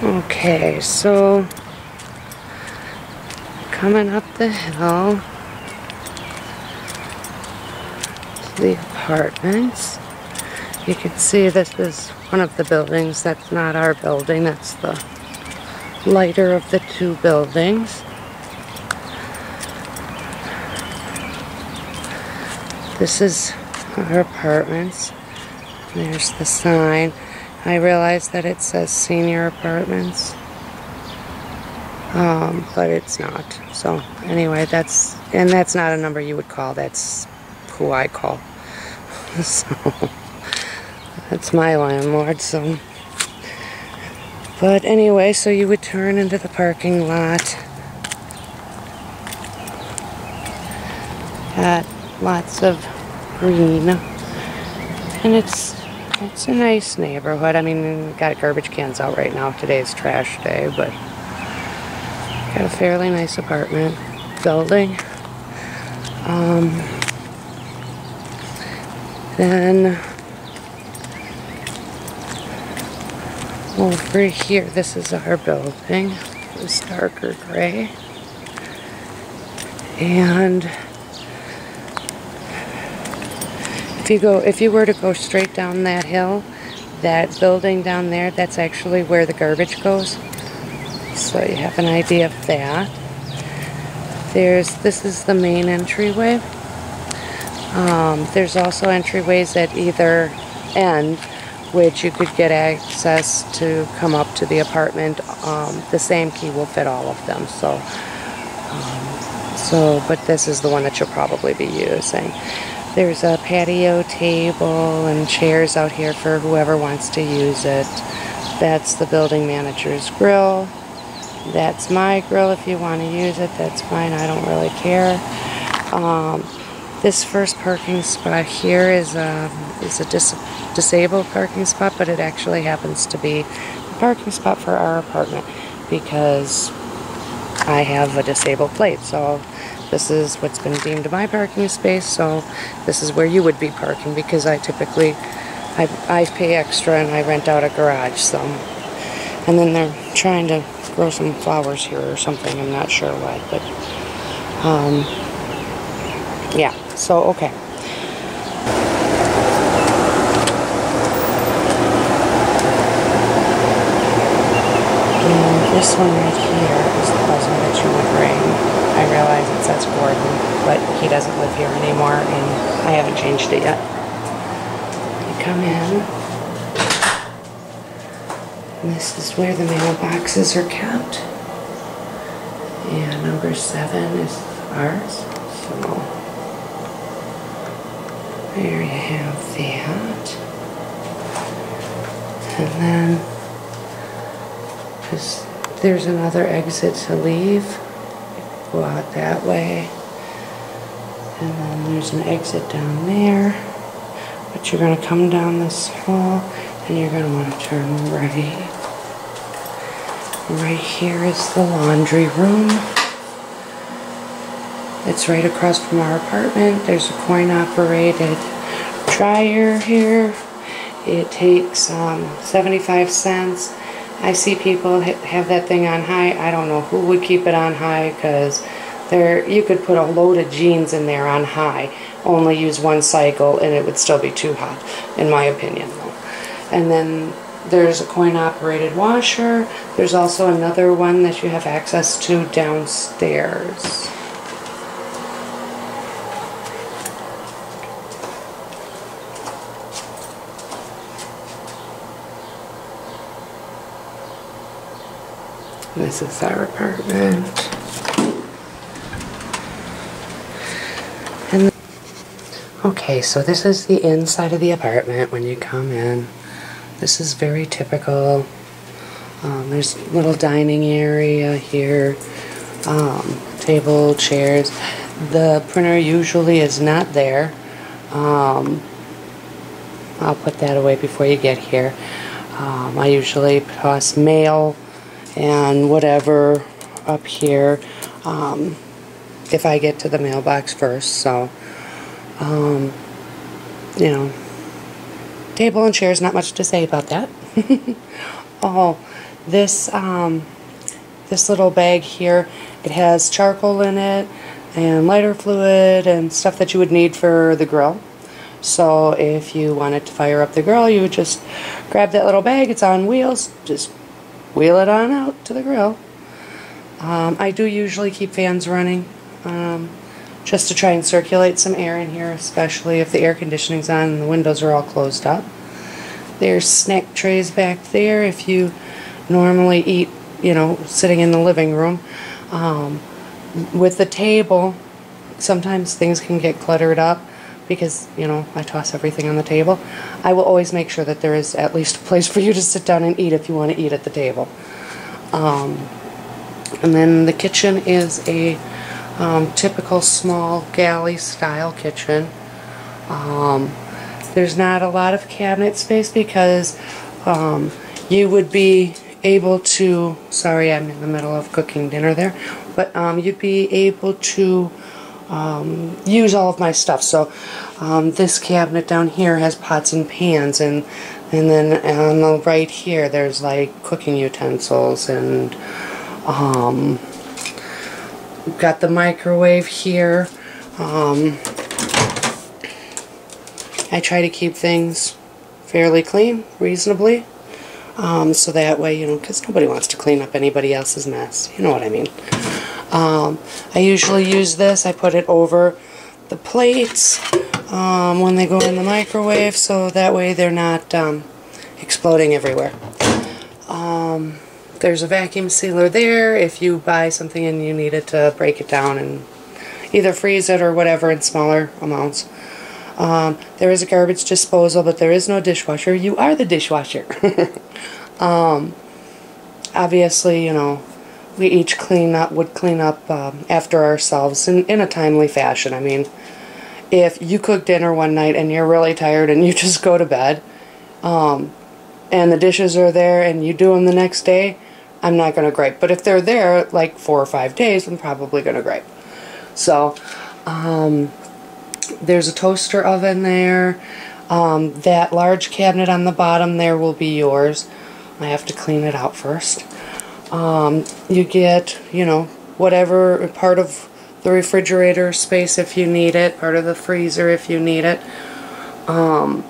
Okay, so coming up the hill to the apartments, you can see this is one of the buildings. That's not our building, that's the lighter of the two buildings. This is our apartments. There's the sign. I realize that it says senior apartments, but it's not. So anyway, that's not a number you would call. That's who I call. So that's my landlord. So, but anyway, so you would turn into the parking lot. Got lots of green, and it's a nice neighborhood. I mean, got garbage cans out right now. Today's trash day, but got a fairly nice apartment building. Then over here, this is our building. It's darker gray. And if you were to go straight down that hill, that building down there, that's actually where the garbage goes. So you have an idea of that. This is the main entryway. There's also entryways at either end, which you could get access to come up to the apartment. The same key will fit all of them. But this is the one that you'll probably be using. There's a patio table and chairs out here for whoever wants to use it. That's the building manager's grill. That's my grill. If you want to use it, that's fine. I don't really care. This first parking spot here is a disabled parking spot, but it actually happens to be the parking spot for our apartment because I have a disabled plate. So this is what's been deemed my parking space, so this is where you would be parking because I typically pay extra and I rent out a garage. So, and then they're trying to grow some flowers here or something, I'm not sure what, but yeah, so okay. And this one right here is the buzzer that you would ring. I realize it says Gordon, but he doesn't live here anymore, and I haven't changed it yet. You come in, and this is where the mailboxes are kept. And number 7 is ours. So there you have that. And then there's another exit to leave. Go out that way, and then there's an exit down there, but you're going to come down this hall and you're going to want to turn right here is the laundry room. It's right across from our apartment. There's a coin operated dryer here. It takes 75 cents. I see people have that thing on high. I don't know who would keep it on high because you could put a load of jeans in there on high, only use one cycle, and it would still be too hot, in my opinion. And then there's a coin-operated washer. There's also another one that you have access to downstairs. This is our apartment. And okay, so this is the inside of the apartment when you come in. This is very typical. There's a little dining area here, table, chairs. The printer usually is not there. I'll put that away before you get here. I usually toss mail and whatever up here if I get to the mailbox first. So you know, table and chairs, not much to say about that. Oh, This this little bag here, it has charcoal in it and lighter fluid and stuff that you would need for the grill. So if you wanted to fire up the grill, you would just grab that little bag. It's on wheels. Just wheel it on out to the grill. I do usually keep fans running just to try and circulate some air in here, especially if the air conditioning's on and the windows are all closed up. There's snack trays back there if you normally eat, you know, sitting in the living room. With the table, sometimes things can get cluttered up because, you know, I toss everything on the table. I will always make sure that there is at least a place for you to sit down and eat if you want to eat at the table. And then the kitchen is a typical small galley style kitchen. There's not a lot of cabinet space because you would be able to, sorry, I'm in the middle of cooking dinner there, but you'd be able to use all of my stuff. So this cabinet down here has pots and pans, and then on the right here there's like cooking utensils, and we've got the microwave here. I try to keep things fairly clean, reasonably, so that way, you know, because nobody wants to clean up anybody else's mess. You know what I mean. I usually use this. I put it over the plates when they go in the microwave, so that way they're not exploding everywhere. There's a vacuum sealer there if you buy something and you need it to break it down and either freeze it or whatever in smaller amounts. There is a garbage disposal, but there is no dishwasher. You are the dishwasher. Obviously, you know, we each would clean up after ourselves in a timely fashion. I mean, if you cook dinner one night and you're really tired and you just go to bed, and the dishes are there and you do them the next day, I'm not going to gripe. But if they're there like 4 or 5 days, I'm probably going to gripe. So, there's a toaster oven there. That large cabinet on the bottom there will be yours. I have to clean it out first. You get, you know, whatever part of the refrigerator space if you need it, part of the freezer if you need it. And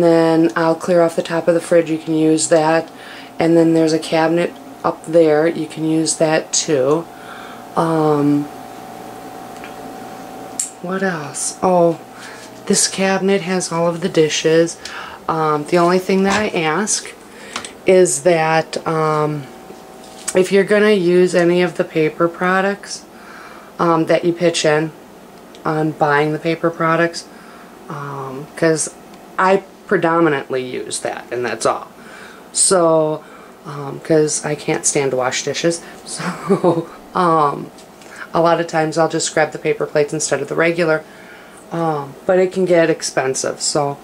then I'll clear off the top of the fridge. You can use that. And then there's a cabinet up there. You can use that too. What else? Oh, this cabinet has all of the dishes. The only thing that I ask is that if you're going to use any of the paper products that you pitch in on buying the paper products, because I predominantly use that, and that's all. So, because I can't stand to wash dishes, so a lot of times I'll just grab the paper plates instead of the regular, but it can get expensive. So,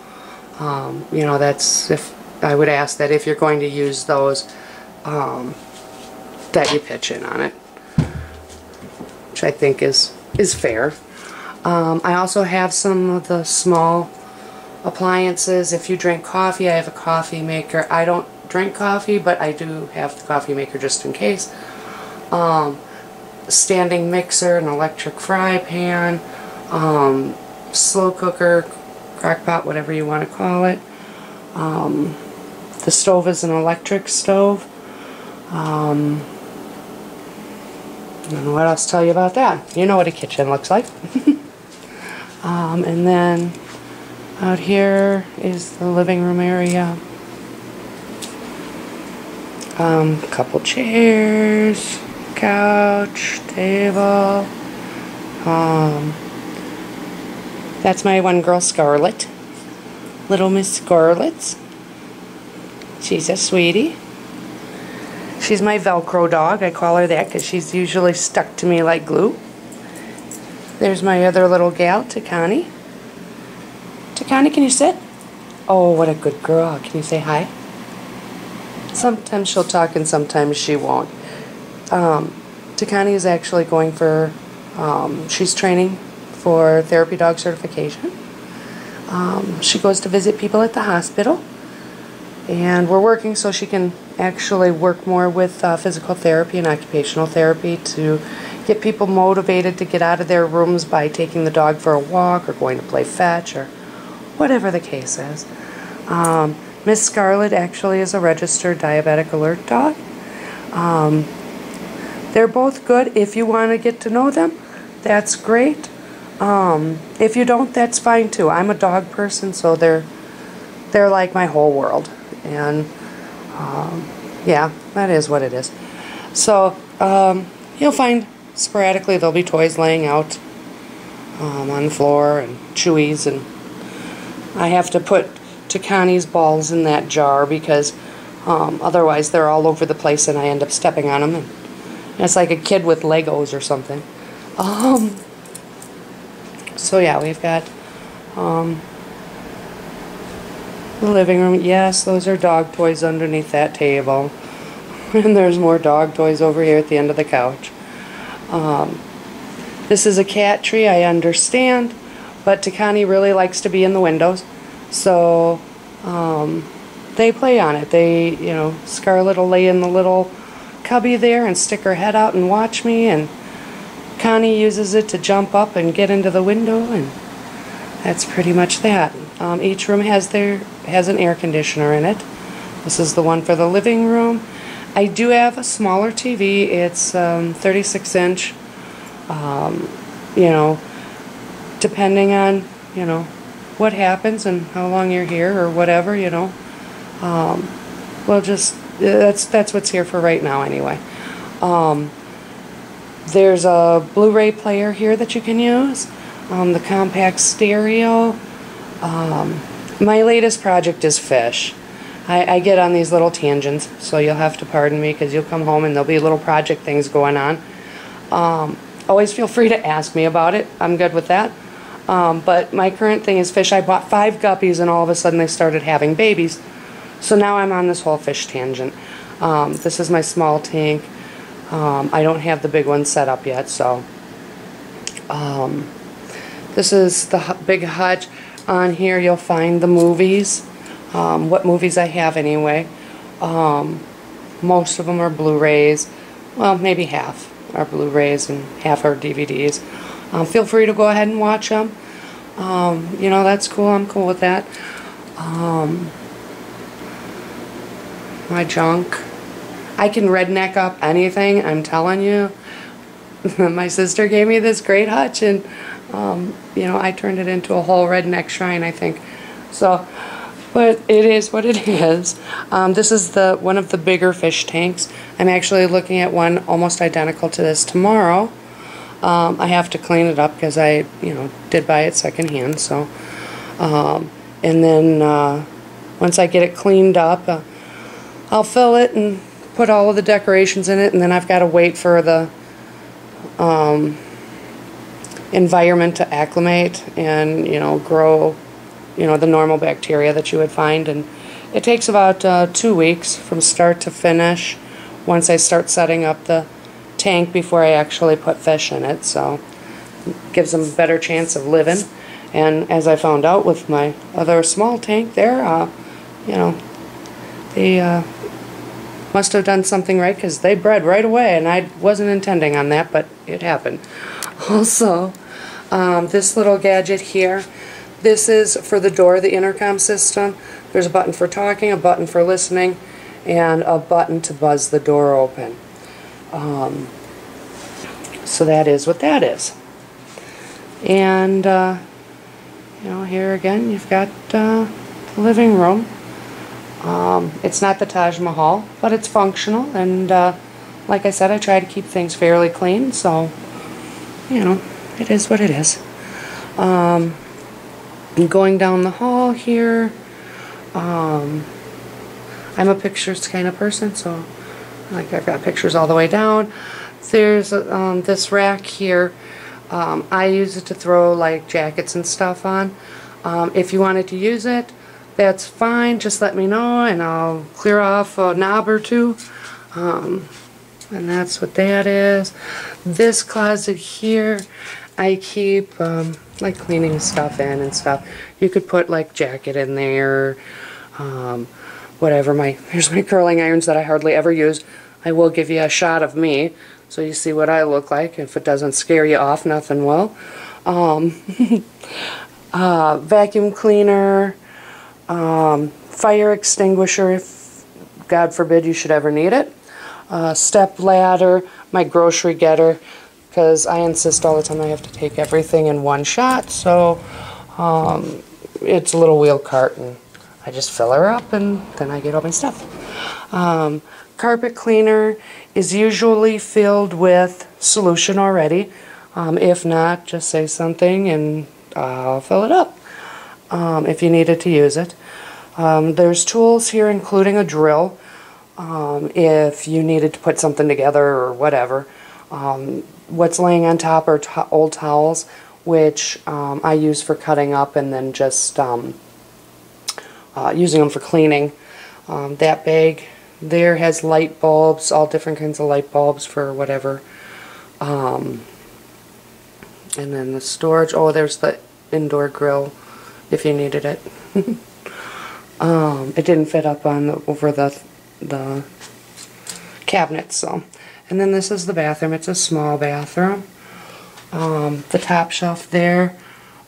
you know, that's if I would ask that if you're going to use those, that you pitch in on it, which I think is fair. I also have some of the small appliances. If you drink coffee, I have a coffee maker. I don't drink coffee, but I do have the coffee maker just in case. Standing mixer, an electric fry pan, slow cooker, crock pot, whatever you want to call it. The stove is an electric stove. And what else to tell you about that? You know what a kitchen looks like. And then out here is the living room area. Couple chairs, couch, table. That's my one girl, Scarlet. Little Miss Scarlet. She's a sweetie. She's my Velcro dog. I call her that because she's usually stuck to me like glue. There's my other little gal, Takani. Takani, can you sit? Oh, what a good girl. Can you say hi? Sometimes she'll talk and sometimes she won't. Takani is actually going for, she's training for therapy dog certification. She goes to visit people at the hospital. And we're working so she can actually work more with physical therapy and occupational therapy to get people motivated to get out of their rooms by taking the dog for a walk or going to play fetch or whatever the case is. Miss Scarlet actually is a registered diabetic alert dog. They're both good. If you want to get to know them, that's great. If you don't, that's fine too. I'm a dog person, so they're like my whole world. And yeah, that is what it is. So you'll find sporadically there'll be toys laying out on the floor and chewies, and I have to put Takani's balls in that jar because otherwise they're all over the place and I end up stepping on them. And it's like a kid with Legos or something. So yeah, we've got the living room. Yes, those are dog toys underneath that table. And there's more dog toys over here at the end of the couch. This is a cat tree, I understand, but Takani really likes to be in the windows. So they play on it. They, you know, Scarlet will lay in the little cubby there and stick her head out and watch me, and Connie uses it to jump up and get into the window, and that's pretty much that. Each room has an air conditioner in it. This is the one for the living room. I do have a smaller TV. It's 36-inch. You know, depending on, you know, what happens and how long you're here or whatever, you know. Well, just that's what's here for right now anyway. There's a Blu-ray player here that you can use. The compact stereo. My latest project is fish. I get on these little tangents, so you'll have to pardon me because you'll come home and there'll be little project things going on. Always feel free to ask me about it. I'm good with that. But my current thing is fish. I bought 5 guppies and all of a sudden they started having babies. So now I'm on this whole fish tangent. This is my small tank. I don't have the big one set up yet, so this is the big hutch. On here you'll find the movies, what movies I have anyway. Most of them are Blu-rays. Well, maybe half are Blu-rays and half are DVDs. Feel free to go ahead and watch them. You know, that's cool. I'm cool with that. My junk. I can redneck up anything, I'm telling you. My sister gave me this great hutch, and you know, I turned it into a whole redneck shrine, I think. So, but it is what it is. This is one of the bigger fish tanks. I'm actually looking at one almost identical to this tomorrow. I have to clean it up because I, you know, did buy it secondhand. So, and then once I get it cleaned up, I'll fill it and put all of the decorations in it, and then I've got to wait for the environment to acclimate and, you know, grow, you know, the normal bacteria that you would find. And it takes about 2 weeks from start to finish once I start setting up the tank before I actually put fish in it. So it gives them a better chance of living. And as I found out with my other small tank there, you know, they must have done something right because they bred right away, and I wasn't intending on that, but it happened. Also, this little gadget here, this is for the door, the intercom system. There's a button for talking, a button for listening, and a button to buzz the door open. So that is what that is. And, you know, here again, you've got the living room. It's not the Taj Mahal, but it's functional, and like I said, I try to keep things fairly clean, so, you know, it is what it is. Going down the hall here, I'm a pictures kind of person, so like I've got pictures all the way down. There's this rack here. I use it to throw like jackets and stuff on. If you wanted to use it, that's fine, just let me know and I'll clear off a knob or two. And that's what that is. This closet here, I keep like cleaning stuff in and stuff. You could put like jacket in there, whatever. Here's my curling irons that I hardly ever use. I will give you a shot of me so you see what I look like. If it doesn't scare you off, nothing will. Vacuum cleaner, fire extinguisher if God forbid you should ever need it. Step ladder, my grocery getter, because I insist all the time I have to take everything in one shot, so it's a little wheel cart and I just fill her up and then I get all my stuff. Carpet cleaner is usually filled with solution already. If not, just say something and I'll fill it up if you needed to use it. There's tools here including a drill if you needed to put something together or whatever. What's laying on top are old towels, which I use for cutting up and then just using them for cleaning. That bag there has light bulbs, all different kinds of light bulbs for whatever. And then the storage, oh, there's the indoor grill if you needed it. It didn't fit up on over the cabinet, so. And then this is the bathroom. It's a small bathroom. The top shelf there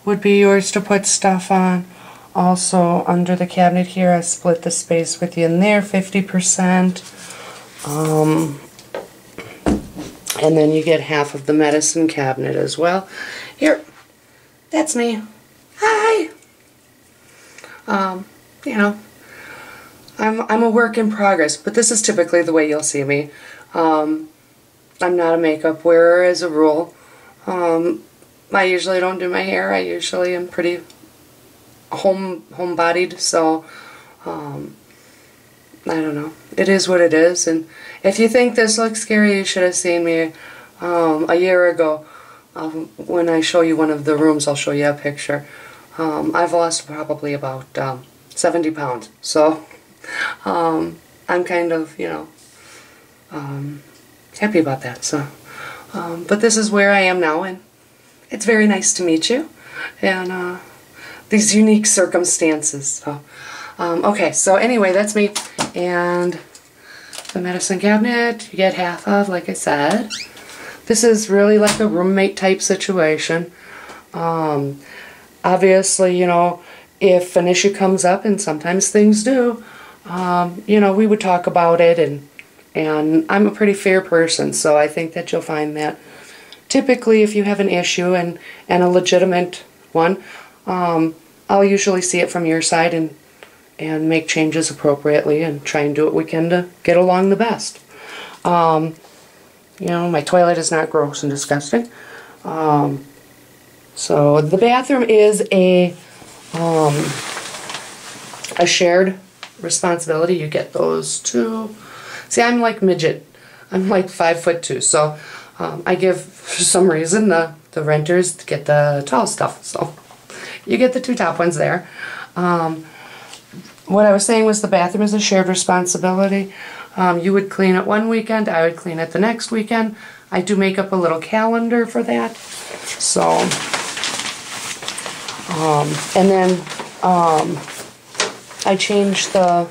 would be yours to put stuff on. Also, under the cabinet here, I split the space with you in there, 50%. And then you get half of the medicine cabinet as well. Here, that's me. Hi! You know, I'm a work in progress, but this is typically the way you'll see me. I'm not a makeup wearer as a rule. I usually don't do my hair. I usually am pretty homebodied, so I don't know. It is what it is, and if you think this looks scary, you should have seen me a year ago. When I show you one of the rooms, I'll show you a picture. I've lost probably about 70 pounds, so I'm kind of, you know, happy about that. So, but this is where I am now, and it's very nice to meet you, and these unique circumstances. So, okay, so anyway, that's me, and the medicine cabinet you get half of, like I said. This is really like a roommate type situation. Obviously, you know, if an issue comes up, and sometimes things do, you know, we would talk about it, and I'm a pretty fair person, so I think that you'll find that typically if you have an issue and a legitimate one, I'll usually see it from your side and make changes appropriately and try and do what we can to get along the best. You know, my toilet is not gross and disgusting. So the bathroom is a shared responsibility. You get those two. See, I'm like midget. I'm like 5'2", so I give, for some reason, the renters get the tall stuff. So you get the two top ones there. What I was saying was the bathroom is a shared responsibility. You would clean it one weekend, I would clean it the next weekend. I do make up a little calendar for that. So, and then I change the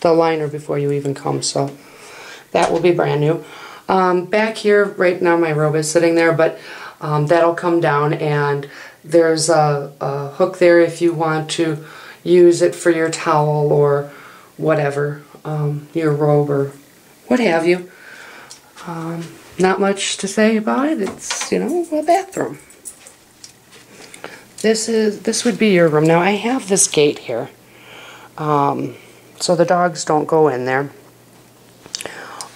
liner before you even come, so that will be brand new. Back here, right now my robe is sitting there, but that'll come down, and there's a hook there if you want to use it for your towel or whatever, your robe or what have you. Not much to say about it. It's, you know, a bathroom. This would be your room. Now I have this gate here, so the dogs don't go in there.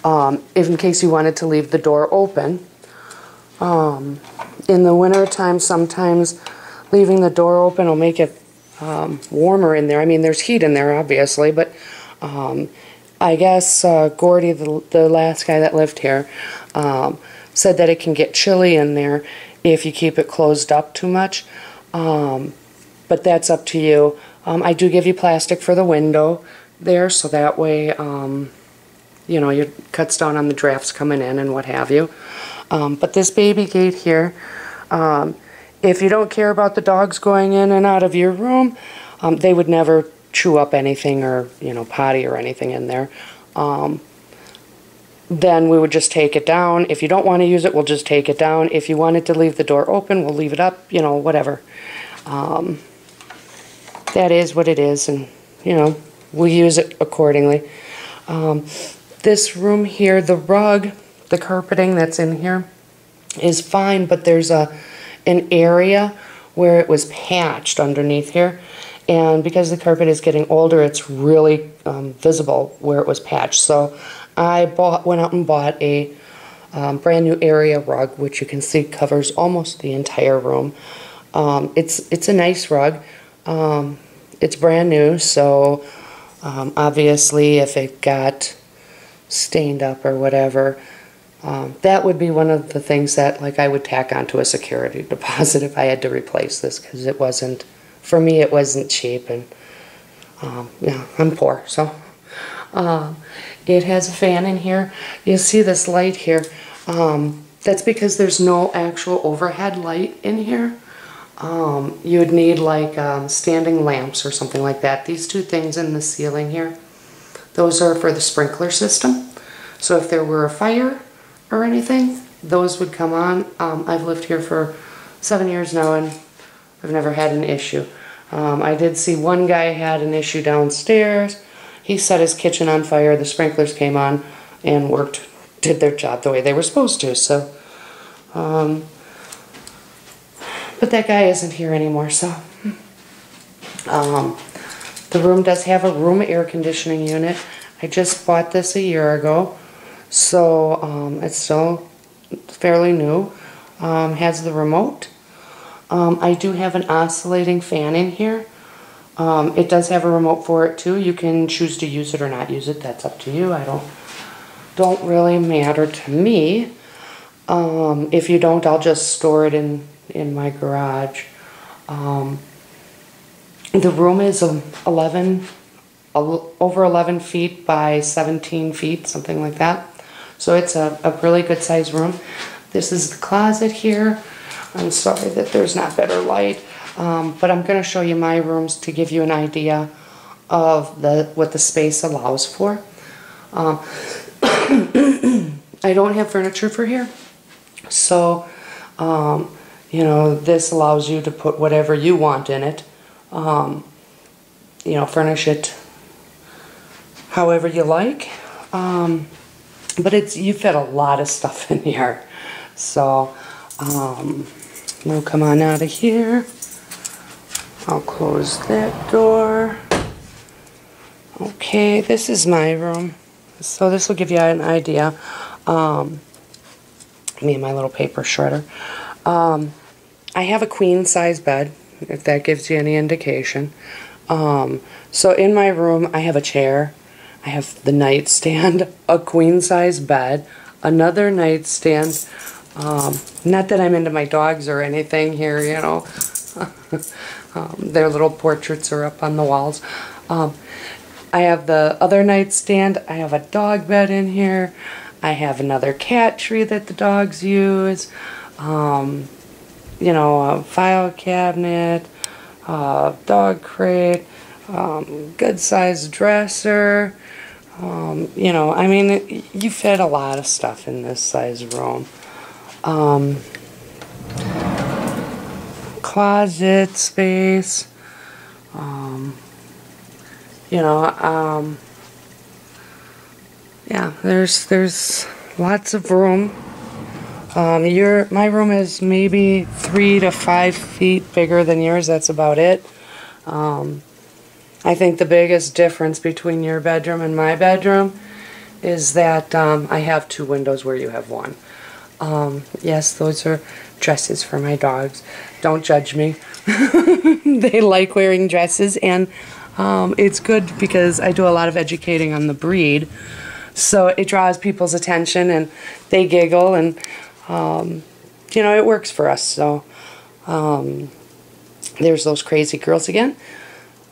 If in case you wanted to leave the door open. In the winter time, sometimes leaving the door open will make it warmer in there. I mean, there's heat in there, obviously, but I guess Gordy, the last guy that lived here, said that it can get chilly in there if you keep it closed up too much. But that's up to you. I do give you plastic for the window there, so that way, you know, it cuts down on the drafts coming in and what have you. But this baby gate here, if you don't care about the dogs going in and out of your room, they would never chew up anything or, you know, potty or anything in there. Then we would just take it down. If you don't want to use it, we'll just take it down. If you wanted to leave the door open, we'll leave it up, you know, whatever. That is what it is, and, you know, we'll use it accordingly. This room here, the rug, the carpeting that's in here is fine, but there's an area where it was patched underneath here. And because the carpet is getting older, it's really visible where it was patched. So I went out and bought a brand new area rug, which you can see covers almost the entire room. It's a nice rug. It's brand new, so obviously if it got stained up or whatever, that would be one of the things that, like, I would tack onto a security deposit if I had to replace this, because it wasn't, for me, it wasn't cheap, and yeah, I'm poor, so. It has a fan in here. You'll see this light here. That's because there's no actual overhead light in here. You would need like standing lamps or something like that. These two things in the ceiling here, those are for the sprinkler system. So if there were a fire or anything, those would come on. I've lived here for 7 years now, and I've never had an issue. I did see one guy had an issue downstairs. He set his kitchen on fire, the sprinklers came on and did their job the way they were supposed to. So, but that guy isn't here anymore, so. The room does have a room air conditioning unit. I just bought this a year ago, so it's still fairly new. Has the remote. I do have an oscillating fan in here. It does have a remote for it too. You can choose to use it or not use it. That's up to you. Don't really matter to me. If you don't, I'll just store it in my garage. The room is over 11 feet by 17 feet, something like that. So it's a really good size room. This is the closet here. I'm sorry that there's not better light. But I'm going to show you my rooms to give you an idea of what the space allows for. I don't have furniture for here, so you know, this allows you to put whatever you want in it. You know, furnish it however you like. But you fit a lot of stuff in here, so we'll come on out of here. I'll close that door. Okay, this is my room. So this will give you an idea. Me and my little paper shredder. I have a queen size bed, if that gives you any indication. So in my room I have a chair. I have the nightstand, a queen size bed, another nightstand. Not that I'm into my dogs or anything here, you know. Their little portraits are up on the walls. I have the other nightstand. I have a dog bed in here. I have another cat tree that the dogs use. You know, a file cabinet, dog crate, good sized dresser. You know, I mean, you fit a lot of stuff in this size room. Closet space, you know, yeah, there's lots of room. My room is maybe 3 to 5 feet bigger than yours. That's about it. I think the biggest difference between your bedroom and my bedroom is that I have 2 windows where you have 1. Yes, those are dresses for my dogs. Don't judge me. They like wearing dresses, and it's good because I do a lot of educating on the breed. So it draws people's attention, and they giggle, and you know, it works for us. So there's those crazy girls again.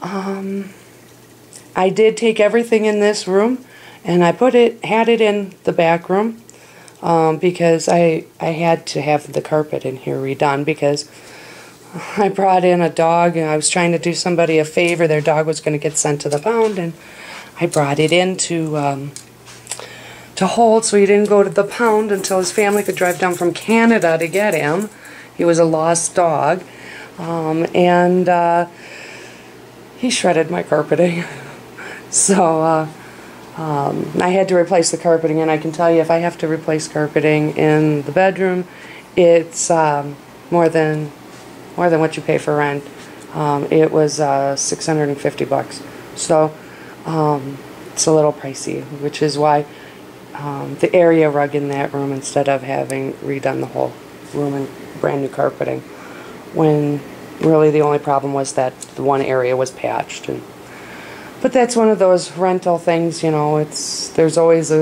I did take everything in this room, and I had it in the back room. Because I had to have the carpet in here redone because I brought in a dog, and I was trying to do somebody a favor. Their dog was going to get sent to the pound, and I brought it in to hold, so he didn't go to the pound until his family could drive down from Canada to get him. He was a lost dog, and he shredded my carpeting. So I had to replace the carpeting, and I can tell you, if I have to replace carpeting in the bedroom, it's more than what you pay for rent. It was $650. So it's a little pricey, which is why the area rug in that room, instead of having redone the whole room and brand new carpeting, when really the only problem was that the one area was patched. But that's one of those rental things, you know, there's always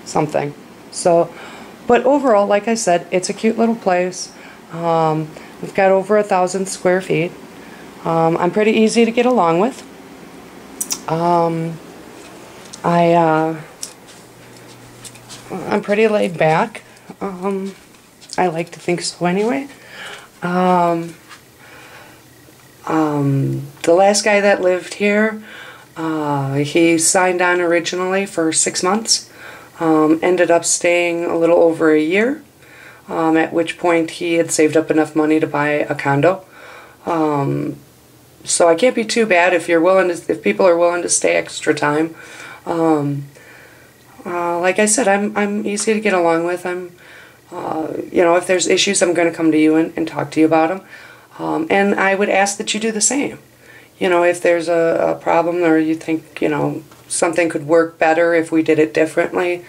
something. So, but overall, like I said, it's a cute little place. We've got over 1,000 square feet. I'm pretty easy to get along with. I'm pretty laid back. I like to think so anyway. The last guy that lived here, he signed on originally for 6 months, ended up staying a little over a year, at which point he had saved up enough money to buy a condo. So I can't be too bad if people are willing to stay extra time. Like I said, I'm easy to get along with. You know, if there's issues, I'm going to come to you and talk to you about them. And I would ask that you do the same. You know, if there's a problem, or you think, you know, something could work better if we did it differently,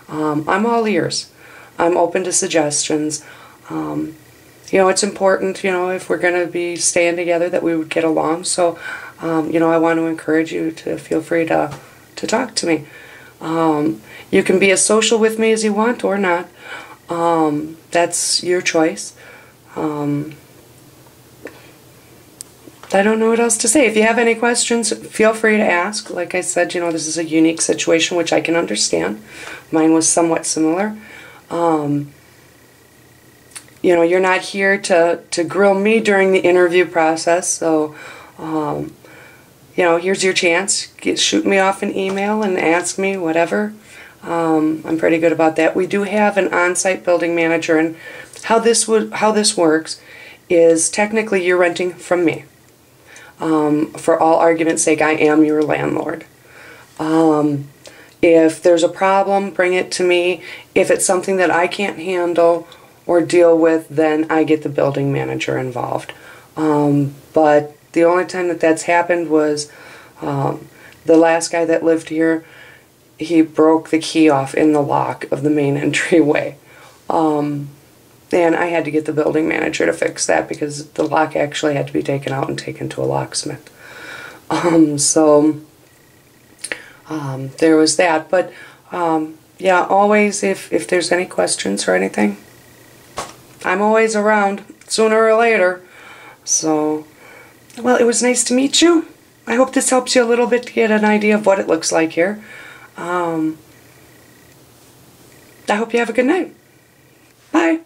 I'm all ears. I'm open to suggestions. You know, it's important, you know, if we're going to be staying together, that we would get along. So, you know, I want to encourage you to feel free to talk to me. You can be as social with me as you want or not. That's your choice. I don't know what else to say. If you have any questions, feel free to ask. Like I said, you know, this is a unique situation, which I can understand. Mine was somewhat similar. You know, you're not here to grill me during the interview process, so, you know, here's your chance. Shoot me off an email and ask me whatever. I'm pretty good about that. We do have an on-site building manager, and how this works is technically you're renting from me. For all argument's sake, I am your landlord. If there's a problem, bring it to me. If it's something that I can't handle or deal with, then I get the building manager involved. But the only time that's happened was the last guy that lived here, he broke the key off in the lock of the main entryway. And I had to get the building manager to fix that because the lock actually had to be taken out and taken to a locksmith. There was that. But yeah, always, if there's any questions or anything, I'm always around, sooner or later. So, well, it was nice to meet you. I hope this helps you a little bit to get an idea of what it looks like here. I hope you have a good night. Bye.